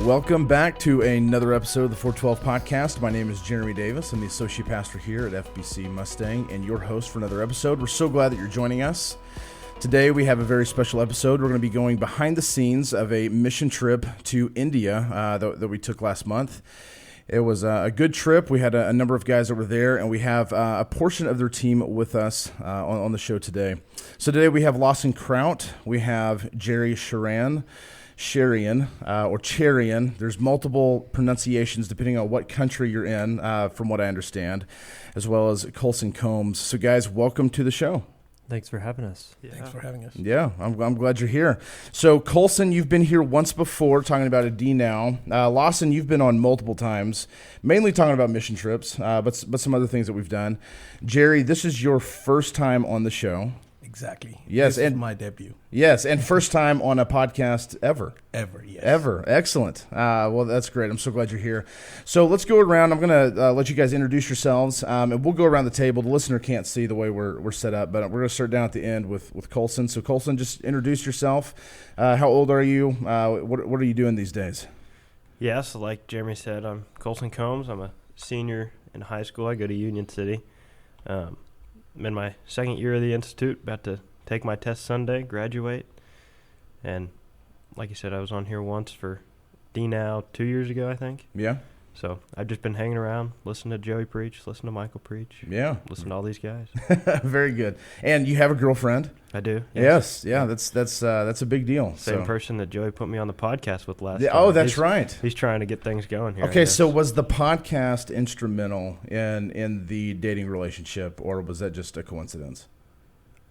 Welcome back to another episode of the 412 Podcast. My name is Jeremy Davis. I'm the Associate Pastor here at FBC Mustang and your host for another episode. We're so glad that you're joining us. Today we have a very special episode. We're going to be going behind the scenes of a mission trip to India that we took last month. It was a good trip. We had a number of guys over there, and we have a portion of their team with us on the show today. So today we have Lawson Kraut. We have Jerry Sherian, or Cherian. There's multiple pronunciations depending on what country you're in, from what I understand, as well as Colson Combs. So guys, welcome to the show. Thanks for having us. Thanks for having us. Yeah, I'm glad you're here. So Colson, you've been here once before talking about a D now. Lawson, you've been on multiple times, mainly talking about mission trips, but some other things that we've done. Jerry, this is your first time on the show. Exactly. Yes, this and is my debut. Yes, and first time on a podcast ever. Ever, yes. Ever. Excellent. Well, that's great. I'm so glad you're here. So let's go around. I'm going to let you guys introduce yourselves, and we'll go around the table. The listener can't see the way we're set up, but we're going to start down at the end with Colson. So Colson, just introduce yourself. How old are you? What are you doing these days? Yeah, so like Jeremy said, I'm Colson Combs. I'm a senior in high school. I go to Union City. I'm in my second year of the Institute, about to take my test Sunday, graduate. And like you said, I was on here once for D-Now 2 years ago, I think. Yeah. So I've just been hanging around, listening to Joey preach, listening to Michael preach. Yeah. Listening to all these guys. Very good. And you have a girlfriend? I do. Yes. Yeah, that's a big deal. Same person that Joey put me on the podcast with last time. time. Oh, that's right. He's trying to get things going here. Okay, so was the podcast instrumental in the dating relationship, or was that just a coincidence?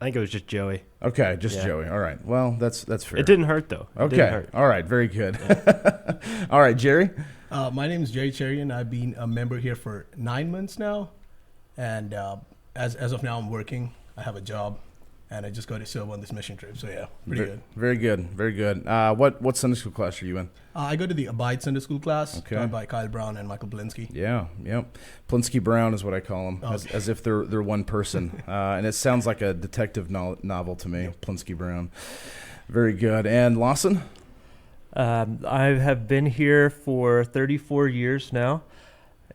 I think it was just Joey. Okay, just Joey. All right. Well, that's fair. It didn't hurt, though. Okay. Didn't hurt. All right. Very good. Yeah. All right, Jerry? My name is Jerry Cherian. I've been a member here for 9 months now. And as of now, I'm working. I have a job. And I just got to serve on this mission trip. So, yeah, pretty good. Very good. Very good. What Sunday school class are you in? I go to the Abide Sunday School class, taught by Kyle Brown and Michael Blinsky. Yeah, yep. Blinsky Brown is what I call them, as if they're one person. And it sounds like a detective novel to me, Blinsky Brown. Very good. And Lawson? I have been here for 34 years now,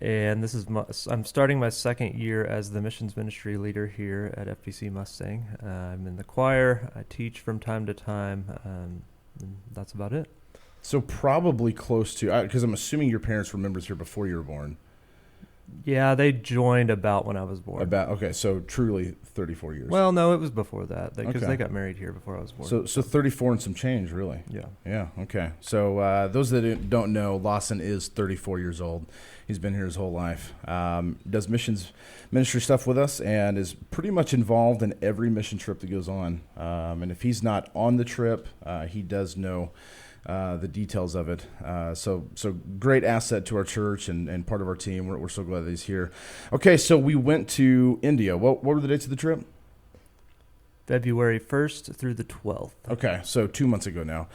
and this is I'm starting my second year as the missions ministry leader here at FBC Mustang. I'm in the choir. I teach from time to time, and that's about it. So probably close to, because I'm assuming your parents were members here before you were born. Yeah, they joined about when I was born. Okay, so truly 34 years. Well, no, it was before that, because they got married here before I was born. So 34 and some change, really. Yeah. Yeah, okay. So those that don't know, Lawson is 34 years old. He's been here his whole life. Does missions ministry stuff with us and is pretty much involved in every mission trip that goes on. And if he's not on the trip, he does know the details of it. So great asset to our church and part of our team. We're so glad that he's here. Okay, so we went to India. What were the dates of the trip? February 1st through the 12th. Okay, so 2 months ago now.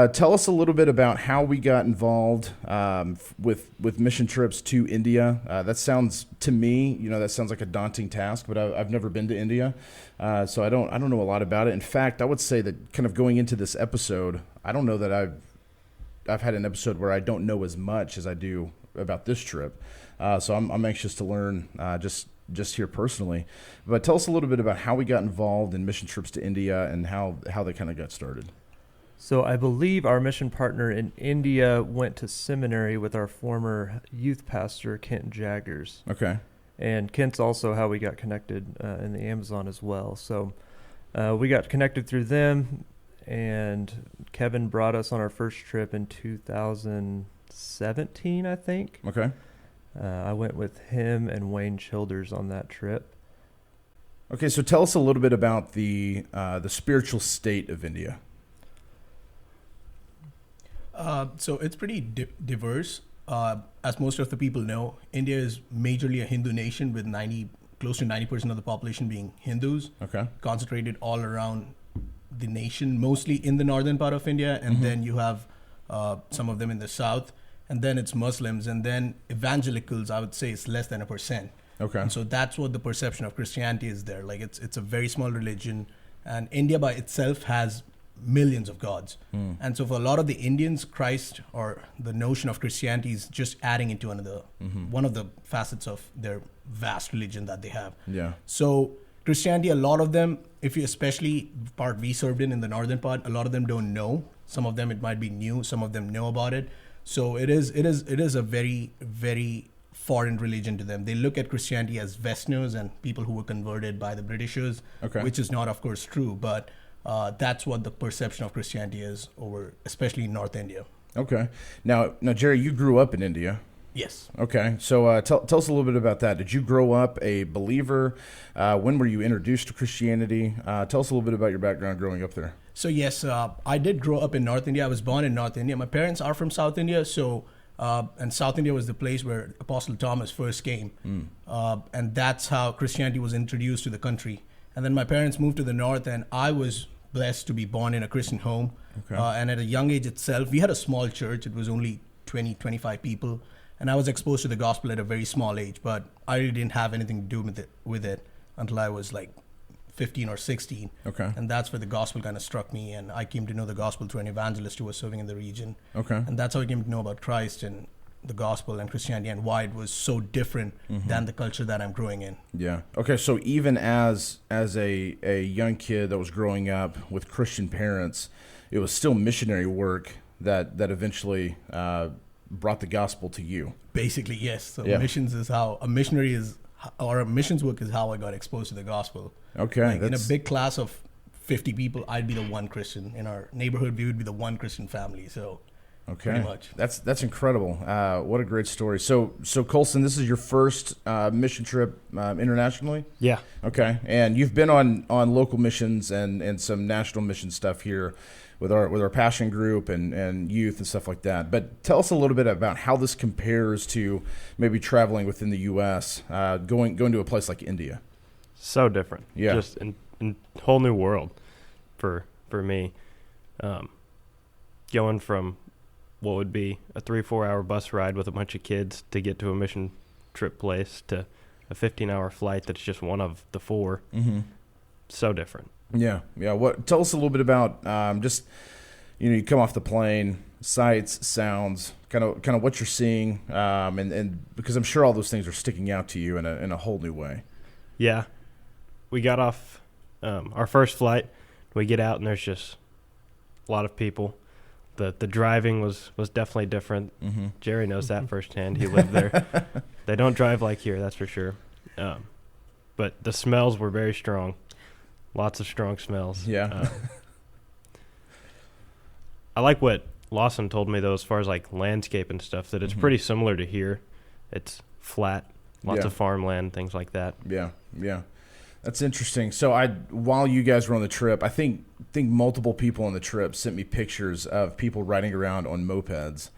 Tell us a little bit about how we got involved with mission trips to India. That sounds, to me, that sounds like a daunting task, but I've never been to India, so I don't know a lot about it. In fact, I would say that kind of going into this episode, I don't know that I've had an episode where I don't know as much as I do about this trip. So I'm anxious to learn just here personally. But tell us a little bit about how we got involved in mission trips to India and how they kind of got started. So I believe our mission partner in India went to seminary with our former youth pastor, Kent Jaggers. Okay. And Kent's also how we got connected in the Amazon as well. So we got connected through them, and Kevin brought us on our first trip in 2017, I think. Okay. I went with him and Wayne Childers on that trip. Okay, so tell us a little bit about the spiritual state of India. So it's pretty diverse. As most of the people know, India is majorly a Hindu nation with close to 90% of the population being Hindus. Okay. Concentrated all around the nation, mostly in the northern part of India, and then you have some of them in the south, and then it's Muslims, and then evangelicals, I would say, is less than 1%. Okay. And so that's what the perception of Christianity is there. Like it's a very small religion, and India by itself has millions of gods. And so for a lot of the Indians, Christ or the notion of Christianity is just adding into one of the facets of their vast religion that they have. Yeah. So Christianity, a lot of them, if you especially part we served in the northern part, a lot of them don't know. Some of them it might be new. Some of them know about it. So it is a very, very foreign religion to them. They look at Christianity as Westerners and people who were converted by the Britishers, which is not, of course, true. But that's what the perception of Christianity is over, especially in North India. Okay. Now, Jerry, you grew up in India. Yes. Okay. So tell us a little bit about that. Did you grow up a believer? When were you introduced to Christianity? Tell us a little bit about your background growing up there. So yes, I did grow up in North India. I was born in North India. My parents are from South India, so and South India was the place where Apostle Thomas first came, and that's how Christianity was introduced to the country. And then my parents moved to the north, and I was blessed to be born in a Christian home. Okay. And at a young age itself, we had a small church. It was only 20, 25 people, and I was exposed to the gospel at a very small age. But I really didn't have anything to do with it until I was like 15 or 16. Okay. And that's where the gospel kind of struck me, and I came to know the gospel through an evangelist who was serving in the region. Okay. And that's how I came to know about Christ and the gospel and Christianity and why it was so different than the culture that I'm growing in. Yeah. Okay. So even as a young kid that was growing up with Christian parents, it was still missionary work that eventually brought the gospel to you. Basically, yes. So Yeah. missions is how a missionary is, or a missions work is how I got exposed to the gospel. Okay. Like in a big class of 50 people, I'd be the one Christian. In our neighborhood, we would be the one Christian family. So Okay, pretty much. That's incredible. What a great story. So Colson, this is your first mission trip internationally. Yeah. Okay, and you've been on local missions and some national mission stuff here with our passion group and youth and stuff like that. But tell us a little bit about how this compares to maybe traveling within the U.S., going to a place like India. So different. Yeah. Just in whole new world for me. Going from what would be a 3-4 hour bus ride with a bunch of kids to get to a mission trip place to a 15-hour flight that's just one of the 4. Mm-hmm. So different. Yeah. Tell us a little bit about just, you come off the plane, sights, sounds, kind of what you're seeing, and because I'm sure all those things are sticking out to you in a whole new way. Yeah. We got off our first flight. We get out and there's just a lot of people. The driving was definitely different. Mm-hmm. Jerry knows that firsthand. He lived there. They don't drive like here, that's for sure. But the smells were very strong. Lots of strong smells. Yeah. I like what Lawson told me, though, as far as like landscape and stuff, that it's pretty similar to here. It's flat, lots of farmland, things like that. Yeah. That's interesting. So while you guys were on the trip, I think multiple people on the trip sent me pictures of people riding around on mopeds.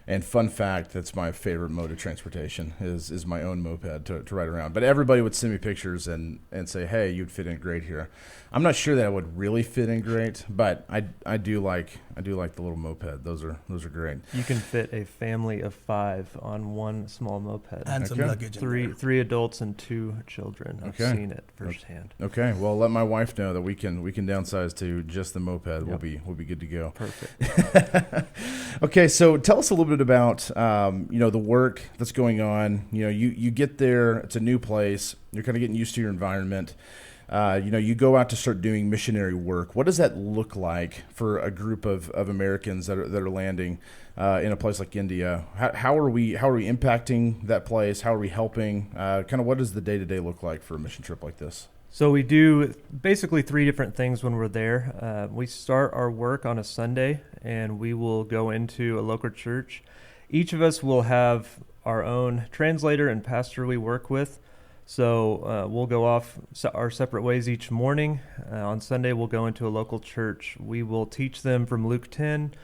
And fun fact, that's my favorite mode of transportation is my own moped to ride around. But everybody would send me pictures and say, hey, you'd fit in great here. I'm not sure that I would really fit in great, but I do like the little moped. Those are great. You can fit a family of 5 on one small moped. And some Okay. luggage in there. Three adults and 2 children. I've Okay. seen it firsthand. Okay, well, let my wife know that we can downsize to just the moped. Yep. We'll be good to go. Perfect. Okay, so tell us a little bit about the work that's going on. You get there, it's a new place. You're kind of getting used to your environment. You go out to start doing missionary work. What does that look like for a group of Americans that are landing in a place like India? How are we impacting that place? How are we helping? Kind of what does the day-to-day look like for a mission trip like this? So we do basically 3 different things when we're there. We start our work on a Sunday, and we will go into a local church. Each of us will have our own translator and pastor we work with. So we'll go off our separate ways each morning. On Sunday, we'll go into a local church. We will teach them from Luke 10,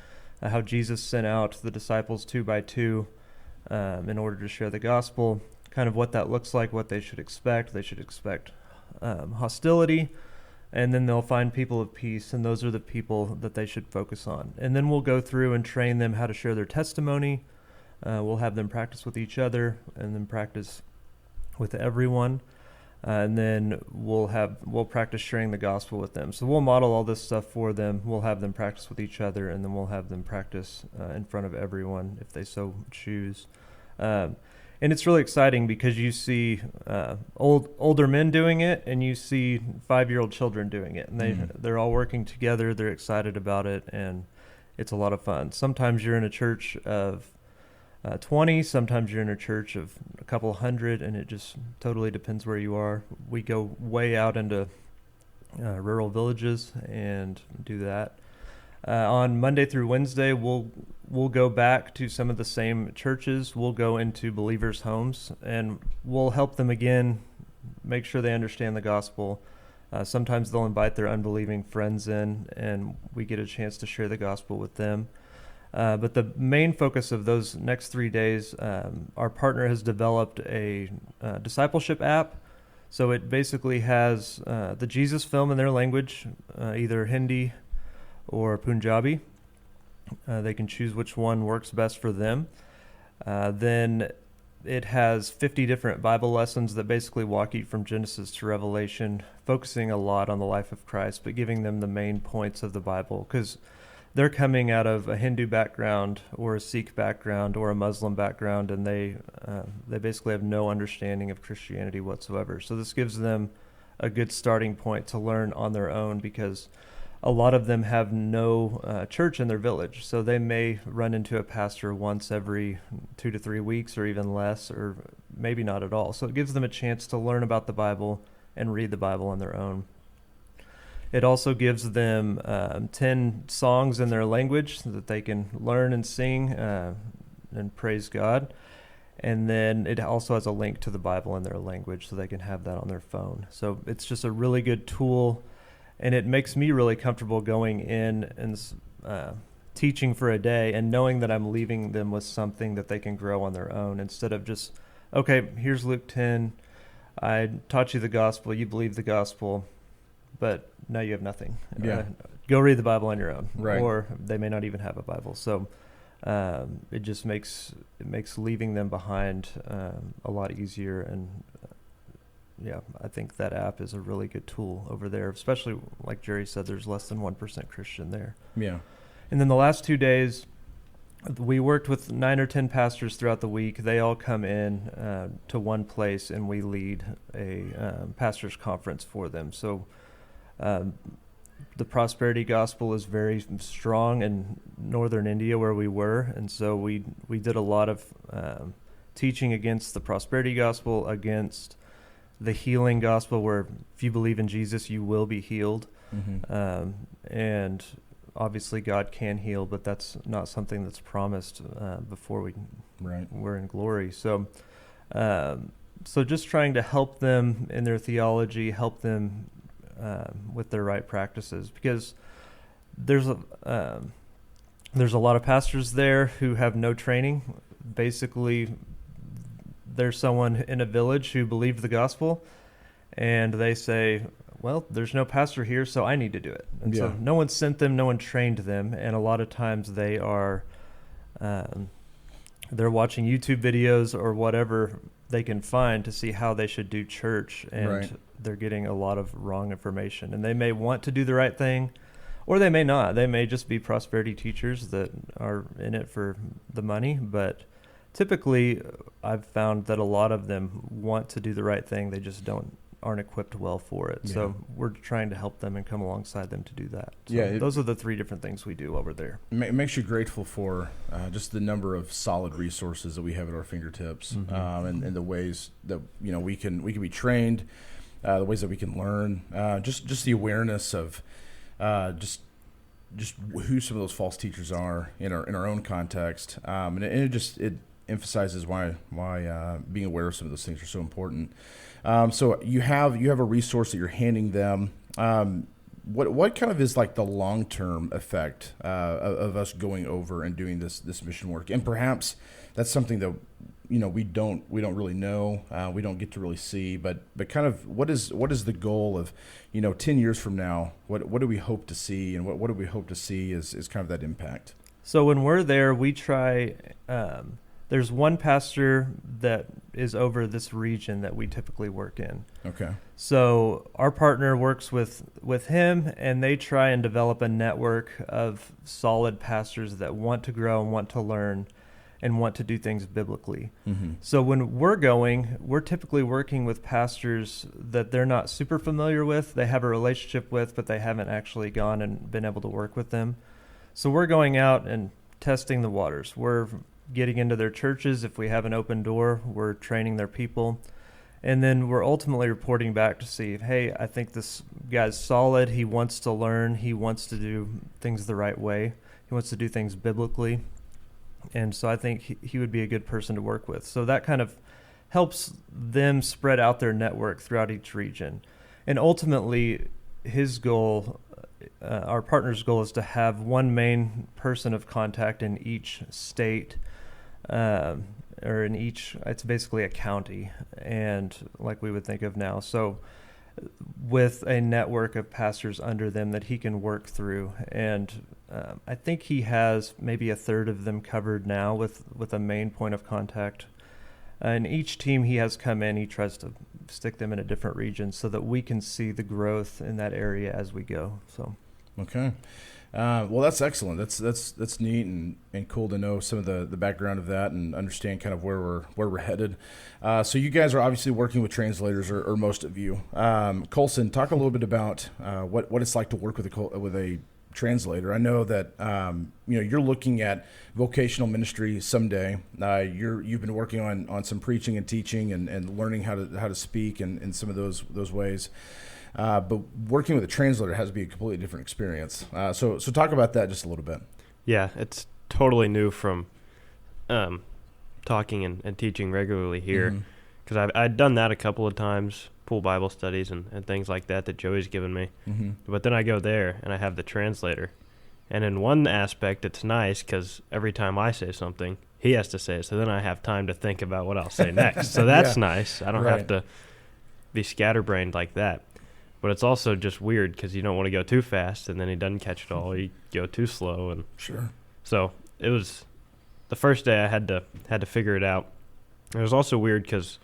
how Jesus sent out the disciples 2 by 2 in order to share the gospel, kind of what that looks like, what they should expect. They should expect hostility, and then they'll find people of peace, and those are the people that they should focus on. And then we'll go through and train them how to share their testimony. We'll have them practice with each other and then practice with everyone. And then we'll practice sharing the gospel with them. So we'll model all this stuff for them. We'll have them practice with each other, and then we'll have them practice in front of everyone if they so choose. And it's really exciting because you see older men doing it, and you see 5-year-old children doing it, and they're all working together. They're excited about it, and it's a lot of fun. Sometimes you're in a church of 20, sometimes you're in a church of a couple hundred, and it just totally depends where you are. We go way out into rural villages and do that. On Monday through Wednesday, we'll go back to some of the same churches. We'll go into believers' homes, and we'll help them again, make sure they understand the gospel. Sometimes they'll invite their unbelieving friends in, and we get a chance to share the gospel with them. But the main focus of those next 3 days, our partner has developed a discipleship app. So it basically has the Jesus film in their language, either Hindi or Punjabi. They can choose which one works best for them. Then it has 50 different Bible lessons that basically walk you from Genesis to Revelation, focusing a lot on the life of Christ, but giving them the main points of the Bible, because they're coming out of a Hindu background or a Sikh background or a Muslim background, and they basically have no understanding of Christianity whatsoever. So this gives them a good starting point to learn on their own, because a lot of them have no church in their village. So they may run into a pastor once every 2 to 3 weeks, or even less, or maybe not at all. So it gives them a chance to learn about the Bible and read the Bible on their own. It also gives them 10 songs in their language so that they can learn and sing and praise God. And then it also has a link to the Bible in their language so they can have that on their phone. So it's just a really good tool, and it makes me really comfortable going in and teaching for a day and knowing that I'm leaving them with something that they can grow on their own, instead of just, okay, here's Luke 10. I taught you the gospel. You believe the gospel, but now you have nothing. Go read the Bible on your own. Right. Or they may not even have a Bible. So it just makes leaving them behind a lot easier. And I think that app is a really good tool over there, especially like Jerry said, there's less than 1% Christian there. Yeah. And then the last 2 days, we worked with 9 or 10 pastors throughout the week. They all come in to one place, and we lead a pastors conference for them. So the prosperity gospel is very strong in northern India where we were, and so we did a lot of teaching against the prosperity gospel, against the healing gospel, where if you believe in Jesus, you will be healed. And obviously God can heal, but that's not something that's promised before we're in glory. So just trying to help them in their theology, help them with their right practices, because there's a lot of pastors there who have no training. Basically, there's someone in a village who believed the gospel, and they say, well, there's no pastor here, so I need to do it. And so no one sent them, no one trained them, and a lot of times they are they're watching YouTube videos or whatever they can find to see how they should do church, and they're getting a lot of wrong information. And they may want to do the right thing, or they may not. They may just be prosperity teachers that are in it for the money, but typically I've found that a lot of them want to do the right thing. They just aren't equipped well for it. So we're trying to help them and come alongside them to do that. So those are the 3 different things we do over there. It makes you grateful for just the number of solid resources that we have at our fingertips, and the ways that we can be trained, the ways that we can learn, just the awareness of just who some of those false teachers are in our own context, and it emphasizes why being aware of some of those things are so important. So you have a resource that you're handing them. What kind of is like the long-term effect of us going over and doing this mission work? And perhaps that's something that we don't really know, we don't get to really see. But kind of what is the goal of 10 years from now? What do we hope to see, and what do we hope to see is kind of that impact? So when we're there, we try. There's one pastor that is over this region that we typically work in. Okay. So our partner works with him, and they try and develop a network of solid pastors that want to grow and want to learn and want to do things biblically. Mm-hmm. So when we're going, we're typically working with pastors that they're not super familiar with, they have a relationship with, but they haven't actually gone and been able to work with them. So we're going out and testing the waters. We're getting into their churches. If we have an open door, we're training their people. And then we're ultimately reporting back to see, hey, I think this guy's solid. He wants to learn. He wants to do things the right way. He wants to do things biblically. And so I think he would be a good person to work with. So that kind of helps them spread out their network throughout each region. And ultimately, his goal, our partner's goal, is to have one main person of contact in each state, or in each, it's basically a county, and like we would think of now. So with a network of pastors under them that he can work through. And I think he has maybe a third of them covered now with a main point of contact. And each team he has come in, he tries to stick them in a different region so that we can see the growth in that area as we go. So, okay. Well, that's excellent. That's neat and cool to know some of the background of that and understand kind of where we're headed. So you guys are obviously working with translators, or most of you. Colson, talk a little bit about what it's like to work with a translator. I know that you're looking at vocational ministry someday. You've been working on some preaching and teaching and learning how to speak in some of those ways. But working with a translator has to be a completely different experience. So talk about that just a little bit. Yeah, it's totally new from talking and teaching regularly here, because I'd done that a couple of times, pool Bible studies and things like that Joey's given me. Mm-hmm. But then I go there and I have the translator. And in one aspect, it's nice because every time I say something, he has to say it. So then I have time to think about what I'll say next. So that's nice. I don't have to be scatterbrained like that. But it's also just weird because you don't want to go too fast, and then he doesn't catch it all. You go too slow, and sure. So it was the first day I had to figure it out. It was also weird because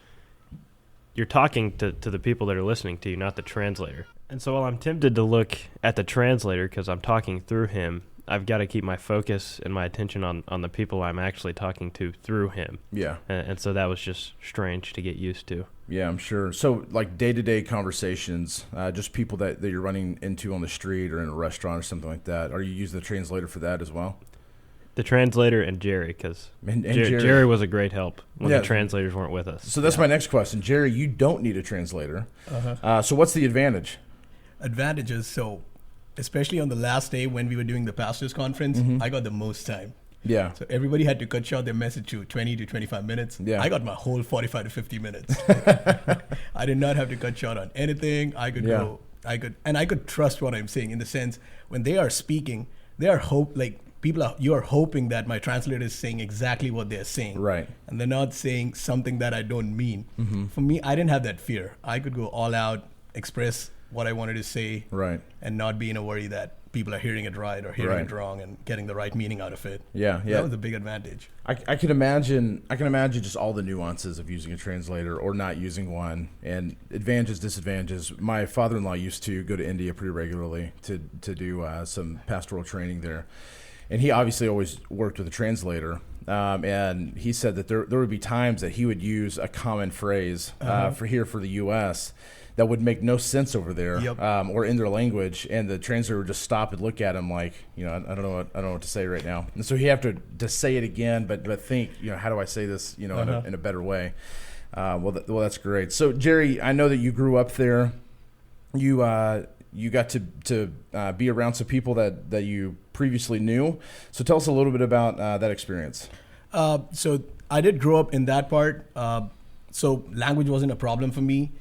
you're talking to the people that are listening to you, not the translator. And so while I'm tempted to look at the translator because I'm talking through him, I've got to keep my focus and my attention on the people I'm actually talking to through him. Yeah. And so that was just strange to get used to. Yeah, I'm sure. So like day-to-day conversations, just people that you're running into on the street or in a restaurant or something like that, are you using the translator for that as well? The translator and Jerry, because Jerry was a great help when the translators weren't with us. So that's my next question. Jerry, you don't need a translator. So what's the advantage? Advantages, so especially on the last day when we were doing the pastors conference, I got the most time. Yeah. So everybody had to cut short their message to 20 to 25 minutes. Yeah. I got my whole 45 to 50 minutes. I did not have to cut short on anything. I could go, I could trust what I'm saying in the sense when they are speaking, they are you are hoping that my translator is saying exactly what they're saying. Right. And they're not saying something that I don't mean. For me, I didn't have that fear. I could go all out, express what I wanted to say, right, and not be in a worry that people are hearing it right or hearing it wrong and getting the right meaning out of it. Yeah. That was a big advantage. I can imagine just all the nuances of using a translator or not using one, and advantages, disadvantages. My father-in-law used to go to India pretty regularly to do some pastoral training there, and he obviously always worked with a translator. And he said that there would be times that he would use a common phrase for the U.S. that would make no sense over there, or in their language, and the translator would just stop and look at him like, I don't know what to say right now, and so he have to say it again, but think, how do I say this, in a better way. Well, that's great. So Jerry, I know that you grew up there. You got to be around some people that you previously knew. So tell us a little bit about that experience. So I did grow up in that part. So language wasn't a problem for me.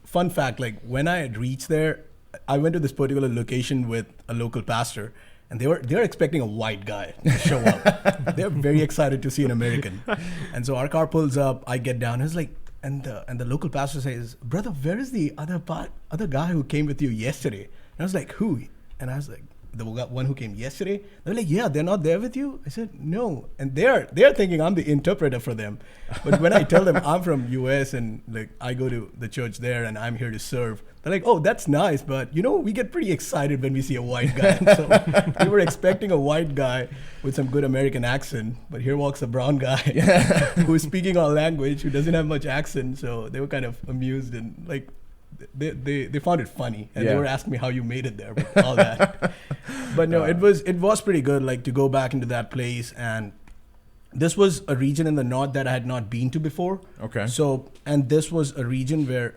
Fun fact, like when I had reached there, I went to this particular location with a local pastor, and they're expecting a white guy to show up. They're very excited to see an American. And so our car pulls up, I get down, it's like, and the local pastor says, "Brother, where is the other guy who came with you yesterday?" And I was like, "Who?" And I was like, the one who came yesterday. They're like, yeah, they're not there with you. I said, no, and they're thinking I'm the interpreter for them. But when I tell them I'm from U.S. and like I go to the church there and I'm here to serve, they're like, oh, that's nice, but we get pretty excited when we see a white guy. So we were expecting a white guy with some good American accent, but here walks a brown guy who is speaking our language, who doesn't have much accent. So they were kind of amused and like. They found it funny, and they were asking me how you made it there with all that. But no, it was pretty good, like to go back into that place. And this was a region in the north that I had not been to before. Okay. So, and this was a region where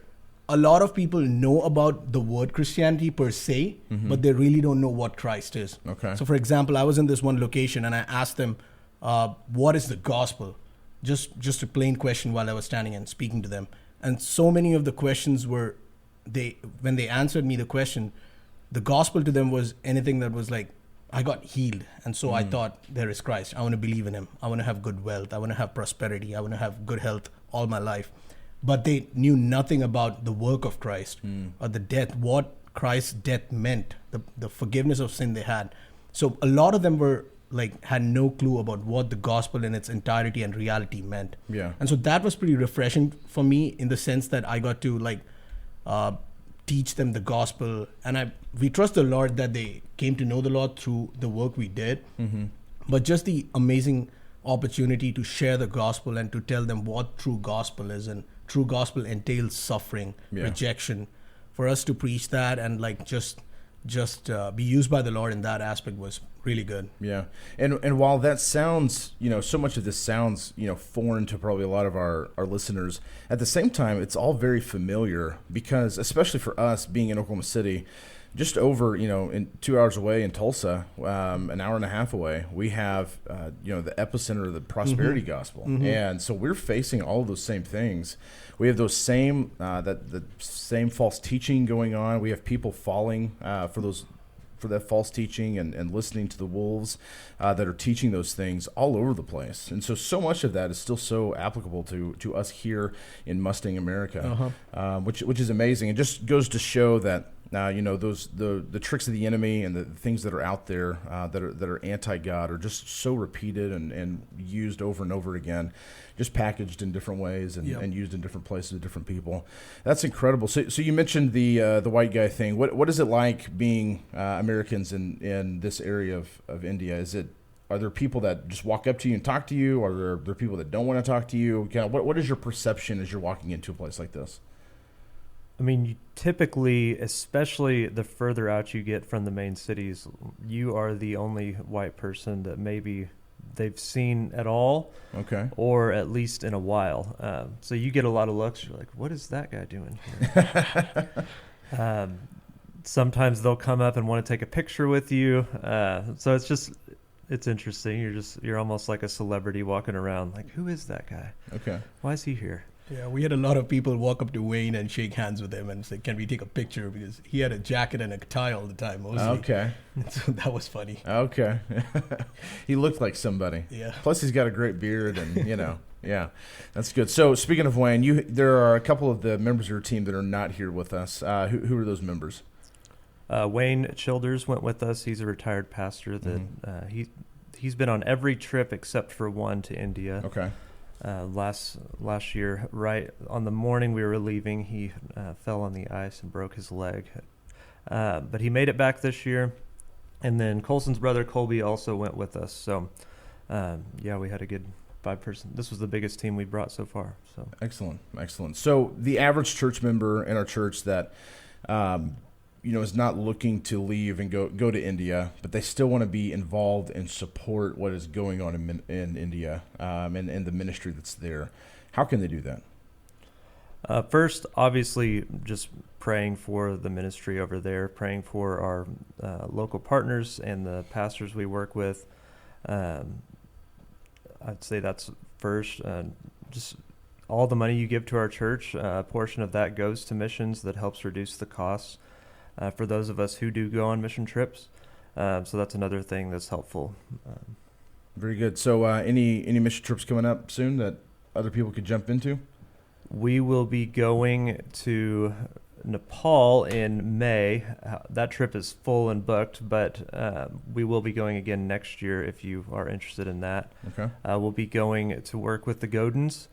a lot of people know about the word Christianity per se, but they really don't know what Christ is. Okay. So, for example, I was in this one location and I asked them, "What is the gospel?" Just a plain question while I was standing and speaking to them. And so many of the questions were, when they answered me the question, the gospel to them was anything that was like, I got healed. And so I thought, there is Christ. I want to believe in him. I want to have good wealth. I want to have prosperity. I want to have good health all my life. But they knew nothing about the work of Christ or the death, what Christ's death meant, the forgiveness of sin they had. So a lot of them were like, had no clue about what the gospel in its entirety and reality meant. Yeah. And so that was pretty refreshing for me in the sense that I got to like teach them the gospel. And we trust the Lord that they came to know the Lord through the work we did. But just the amazing opportunity to share the gospel and to tell them what true gospel is. And true gospel entails suffering, rejection. For us to preach that and like just be used by the Lord in that aspect was really good. Yeah. And while that sounds, so much of this sounds, foreign to probably a lot of our listeners, at the same time, it's all very familiar because, especially for us being in Oklahoma City, just over, in 2 hours away in Tulsa, an hour and a half away, we have, the epicenter of the prosperity gospel. And so we're facing all of those same things. We have those same, the same false teaching going on. We have people falling for that false teaching and listening to the wolves that are teaching those things all over the place. And so much of that is still so applicable to us here in Mustang, America, which is amazing. It just goes to show that the tricks of the enemy and the things that are out there that are anti-God are just so repeated and used over and over again, just packaged in different ways and used in different places with different people. That's incredible. So you mentioned the white guy thing. What is it like being Americans in this area of India? Are there people that just walk up to you and talk to you? Are there people that don't want to talk to you? What is your perception as you're walking into a place like this? I mean, you typically, especially the further out you get from the main cities, you are the only white person that maybe they've seen at all, or at least in a while. So you get a lot of looks. You're like, what is that guy doing here? Sometimes they'll come up and want to take a picture with you. So it's interesting. You're almost like a celebrity walking around. Like, who is that guy? Okay. Why is he here? Yeah, we had a lot of people walk up to Wayne and shake hands with him and say, can we take a picture? Because he had a jacket and a tie all the time, mostly. Okay. So that was funny. Okay. He looked like somebody. Yeah. Plus, he's got a great beard and, yeah, that's good. So speaking of Wayne, there are a couple of the members of your team that are not here with us. Who are those members? Wayne Childers went with us. He's a retired pastor that he's been on every trip except for one to India. Okay. Last year, right on the morning we were leaving, he fell on the ice and broke his leg. But he made it back this year. And then Colson's brother Colby also went with us. So, we had a good 5-person. This was the biggest team we brought so far. So excellent. So the average church member in our church that is not looking to leave and go to India, but they still want to be involved and support what is going on in India and the ministry that's there. How can they do that? First, obviously, just praying for the ministry over there, praying for our local partners and the pastors we work with. I'd say that's first. Just all the money you give to our church, a portion of that goes to missions that helps reduce the costs for those of us who do go on mission trips. So that's another thing that's helpful. Very good. So any mission trips coming up soon that other people could jump into? We will be going to Nepal in May. That trip is full and booked, but we will be going again next year if you are interested in that. Okay. We'll be going to work with the Godins,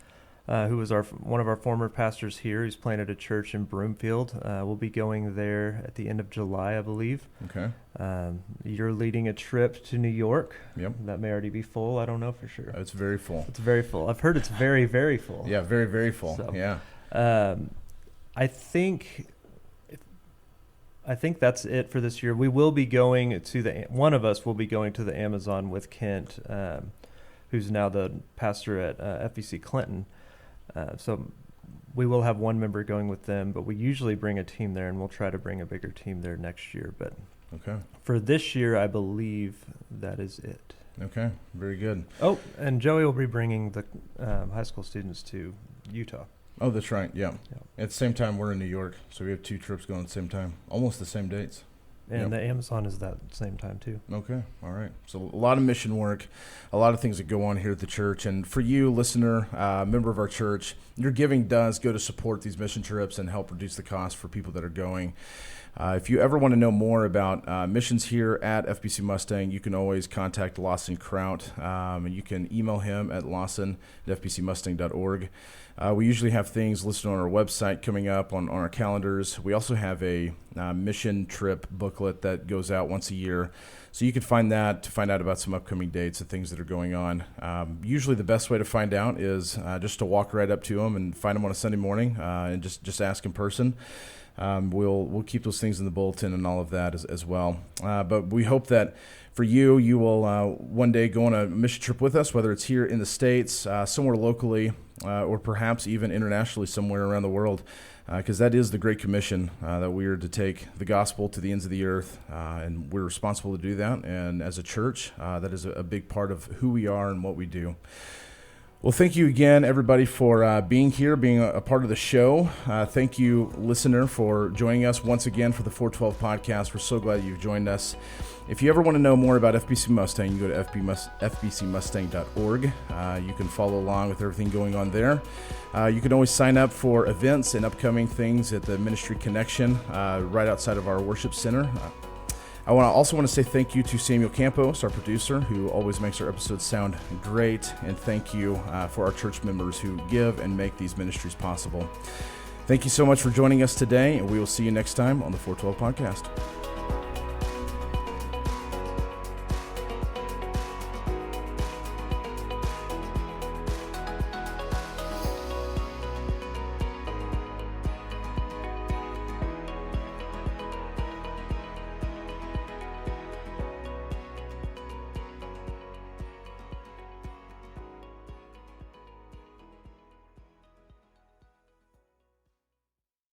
who was one of our former pastors here. He's planted a church in Broomfield. We'll be going there at the end of July, I believe. Okay. You're leading a trip to New York. Yep. That may already be full. I don't know for sure. It's very full. It's very full. I've heard it's very, very full. Yeah, very, very full. So, yeah. I think that's it for this year. We will be going to one of us will be going to the Amazon with Kent, who's now the pastor at FBC Clinton. So we will have one member going with them, but we usually bring a team there, and we'll try to bring a bigger team there next year. But Okay. for this year, I believe that is it. Okay. Very good. Oh, and Joey will be bringing the high school students to Utah. Oh, that's right. Yeah. Yep. At the same time, we're in New York, so we have 2 trips going at the same time, almost the same dates. And Yep. the Amazon is that same time, too. Okay. All right. So a lot of mission work, a lot of things that go on here at the church. And for you, listener, member of our church, your giving does go to support these mission trips and help reduce the cost for people that are going. If you ever want to know more about missions here at FBC Mustang, you can always contact Lawson Kraut, and you can email him at lawson@fbcmustang.org. We usually have things listed on our website coming up on our calendars. We also have a mission trip booklet that goes out once a year. So you can find that to find out about some upcoming dates and things that are going on. Usually the best way to find out is just to walk right up to them and find them on a Sunday morning and just ask in person. We'll keep those things in the bulletin and all of that as well. But we hope that for you, you will one day go on a mission trip with us, whether it's here in the States, somewhere locally, or perhaps even internationally somewhere around the world, because that is the Great Commission, that we are to take the gospel to the ends of the earth, and we're responsible to do that. And as a church, that is a big part of who we are and what we do. Well, thank you again, everybody, for being here, being a part of the show. Thank you, listener, for joining us once again for the 412 podcast. We're so glad you've joined us. If you ever want to know more about FBC Mustang, you go to fbcmustang.org. You can follow along with everything going on there. You can always sign up for events and upcoming things at the Ministry Connection right outside of our worship center. I also want to say thank you to Samuel Campos, our producer, who always makes our episodes sound great. And thank you for our church members who give and make these ministries possible. Thank you so much for joining us today, and we will see you next time on the 412 podcast.